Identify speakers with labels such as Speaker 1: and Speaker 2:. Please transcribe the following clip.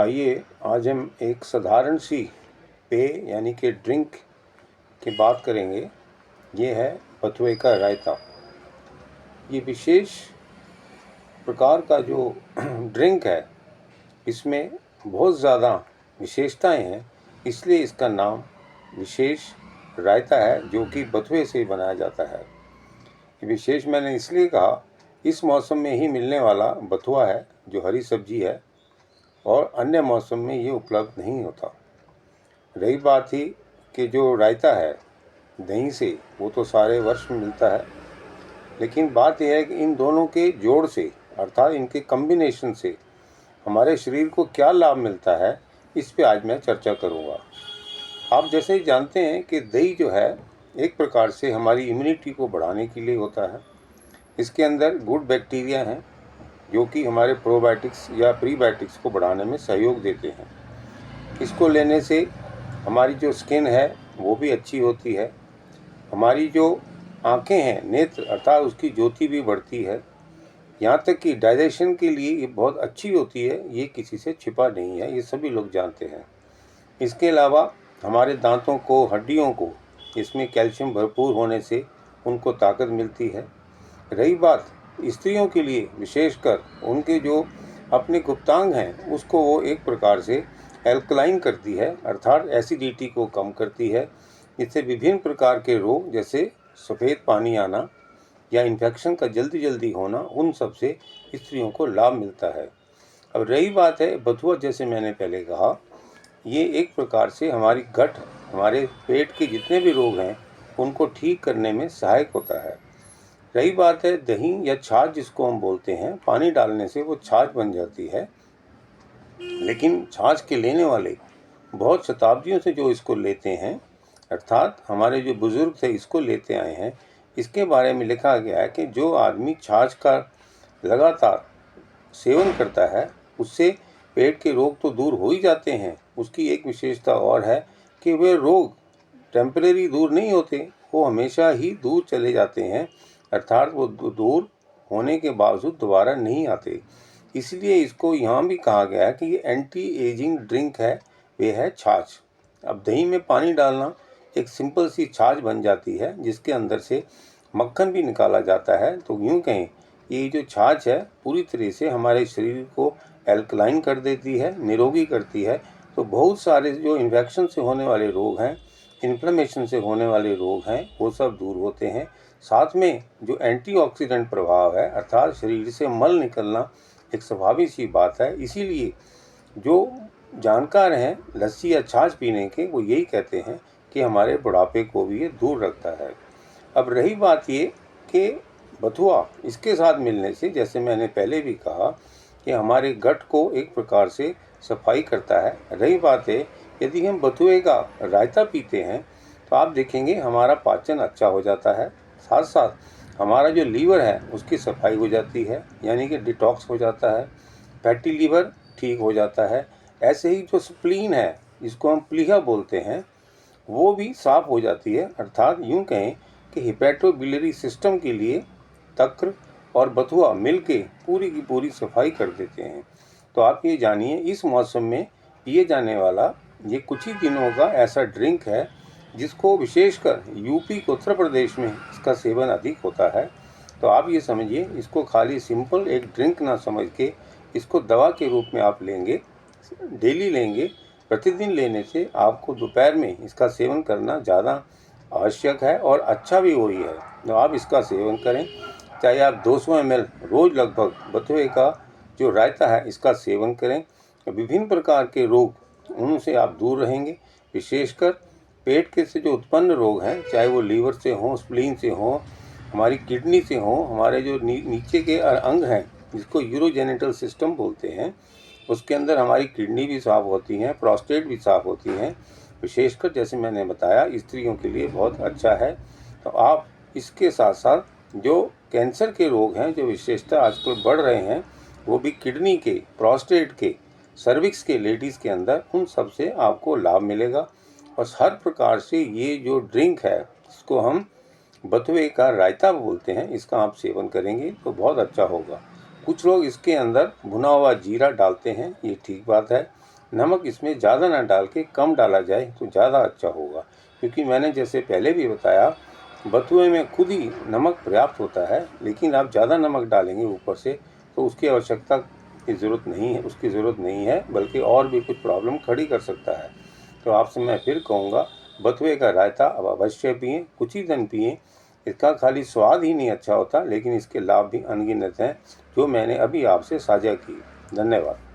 Speaker 1: आइए आज हम एक साधारण सी पेय यानी कि ड्रिंक की बात करेंगे। ये है बथुए का रायता। ये विशेष प्रकार का जो ड्रिंक है, इसमें बहुत ज़्यादा विशेषताएं हैं, इसलिए इसका नाम विशेष रायता है, जो कि बथुए से बनाया जाता है। ये विशेष मैंने इसलिए कहा, इस मौसम में ही मिलने वाला बथुआ है, जो हरी सब्जी है और अन्य मौसम में ये उपलब्ध नहीं होता। रही बात ही कि जो रायता है दही से, वो तो सारे वर्ष में मिलता है, लेकिन बात यह है कि इन दोनों के जोड़ से अर्थात इनके कॉम्बिनेशन से हमारे शरीर को क्या लाभ मिलता है, इस पे आज मैं चर्चा करूँगा। आप जैसे ही जानते हैं कि दही जो है एक प्रकार से हमारी इम्यूनिटी को बढ़ाने के लिए होता है। इसके अंदर गुड बैक्टीरिया हैं जो कि हमारे प्रोबायोटिक्स या प्रीबायोटिक्स को बढ़ाने में सहयोग देते हैं। इसको लेने से हमारी जो स्किन है वो भी अच्छी होती है, हमारी जो आँखें हैं, नेत्र अर्थात उसकी ज्योति भी बढ़ती है। यहाँ तक कि डाइजेशन के लिए ये बहुत अच्छी होती है, ये किसी से छिपा नहीं है, ये सभी लोग जानते हैं। इसके अलावा हमारे दांतों को, हड्डियों को इसमें कैल्शियम भरपूर होने से उनको ताकत मिलती है। रही बात स्त्रियों के लिए, विशेषकर उनके जो अपने गुप्तांग हैं उसको वो एक प्रकार से एल्कलाइन करती है, अर्थात एसिडिटी को कम करती है। इससे विभिन्न प्रकार के रोग जैसे सफ़ेद पानी आना या इन्फेक्शन का जल्दी होना, उन सब से स्त्रियों को लाभ मिलता है। अब रही बात है बथुआ, जैसे मैंने पहले कहा, ये एक प्रकार से हमारी गट, हमारे पेट के जितने भी रोग हैं उनको ठीक करने में सहायक होता है। रही बात है दही या छाछ, जिसको हम बोलते हैं, पानी डालने से वो छाछ बन जाती है, लेकिन छाछ के लेने वाले बहुत शताब्दियों से जो इसको लेते हैं, अर्थात हमारे जो बुजुर्ग थे इसको लेते आए हैं। इसके बारे में लिखा गया है कि जो आदमी छाछ का लगातार सेवन करता है उससे पेट के रोग तो दूर हो ही जाते हैं, उसकी एक विशेषता और है कि वे रोग टेम्परेरी दूर नहीं होते, वो हमेशा ही दूर चले जाते हैं, अर्थात वो दूर होने के बावजूद दोबारा नहीं आते। इसलिए इसको यहाँ भी कहा गया है कि ये एंटी एजिंग ड्रिंक है, वे है छाछ। अब दही में पानी डालना एक सिंपल सी छाछ बन जाती है, जिसके अंदर से मक्खन भी निकाला जाता है। तो यूँ कहें, ये जो छाछ है पूरी तरह से हमारे शरीर को एल्कलाइन कर देती है, निरोगी करती है। तो बहुत सारे जो इन्फेक्शन से होने वाले रोग हैं, इन्फ्लेमेशन से होने वाले रोग हैं, वो सब दूर होते हैं। साथ में जो एंटीऑक्सीडेंट प्रभाव है, अर्थात शरीर से मल निकलना एक स्वाभाविक सी बात है। इसीलिए जो जानकार हैं लस्सी या छाछ पीने के, वो यही कहते हैं कि हमारे बुढ़ापे को भी ये दूर रखता है। अब रही बात ये कि बथुआ इसके साथ मिलने से, जैसे मैंने पहले भी कहा, कि हमारे गट को एक प्रकार से सफाई करता है। रही बात है यदि हम बथुए का रायता पीते हैं तो आप देखेंगे हमारा पाचन अच्छा हो जाता है, साथ साथ हमारा जो लीवर है उसकी सफाई हो जाती है, यानी कि डिटॉक्स हो जाता है, फैटी लीवर ठीक हो जाता है। ऐसे ही जो स्प्लीन है, जिसको हम प्लीहा बोलते हैं, वो भी साफ हो जाती है। अर्थात यूँ कहें कि हिपैटोबिलियरी सिस्टम के लिए तक्र और बथुआ मिलके पूरी की पूरी सफाई कर देते हैं। तो आप ये जानिए, इस मौसम में पिए जाने वाला ये कुछ ही दिनों का ऐसा ड्रिंक है जिसको विशेषकर यूपी उत्तर प्रदेश में इसका सेवन अधिक होता है। तो आप ये समझिए, इसको खाली सिंपल एक ड्रिंक ना समझ के इसको दवा के रूप में आप लेंगे, डेली लेंगे। प्रतिदिन लेने से आपको दोपहर में इसका सेवन करना ज़्यादा आवश्यक है और अच्छा भी वही है। तो आप इसका सेवन करें, चाहे आप 200 ml रोज़ लगभग बथुए का जो रायता है इसका सेवन करें। विभिन्न प्रकार के रोग उनसे आप दूर रहेंगे। विशेषकर पेट के से जो उत्पन्न रोग हैं, चाहे वो लीवर से हों, स्प्लीन से हों, हमारी किडनी से हों, हमारे जो नीचे के अंग हैं जिसको यूरोजेनिटल सिस्टम बोलते हैं, उसके अंदर हमारी किडनी भी साफ़ होती हैं, प्रोस्टेट भी साफ़ होती हैं। विशेषकर जैसे मैंने बताया, स्त्रियों के लिए बहुत अच्छा है। तो आप इसके साथ साथ जो कैंसर के रोग हैं, जो विशेषता आजकल बढ़ रहे हैं, वो भी किडनी के, प्रोस्टेट के, सर्विक्स के लेडीज़ के अंदर, उन सब से आपको लाभ मिलेगा। और हर प्रकार से ये जो ड्रिंक है, इसको हम बथुए का रायता बोलते हैं, इसका आप सेवन करेंगे तो बहुत अच्छा होगा। कुछ लोग इसके अंदर भुना हुआ जीरा डालते हैं, ये ठीक बात है। नमक इसमें ज़्यादा ना डाल के कम डाला जाए तो ज़्यादा अच्छा होगा, क्योंकि मैंने जैसे पहले भी बताया बथुए में खुद ही नमक पर्याप्त होता है, लेकिन आप ज़्यादा नमक डालेंगे ऊपर से तो उसकी आवश्यकता की ज़रूरत नहीं है, उसकी ज़रूरत नहीं है, बल्कि और भी कुछ प्रॉब्लम खड़ी कर सकता है। तो आपसे मैं फिर कहूँगा, बथुए का रायता अब अवश्य पिएँ, कुछ ही दिन पिएँ। इसका खाली स्वाद ही नहीं अच्छा होता, लेकिन इसके लाभ भी अनगिनत हैं, जो मैंने अभी आपसे साझा किए। धन्यवाद।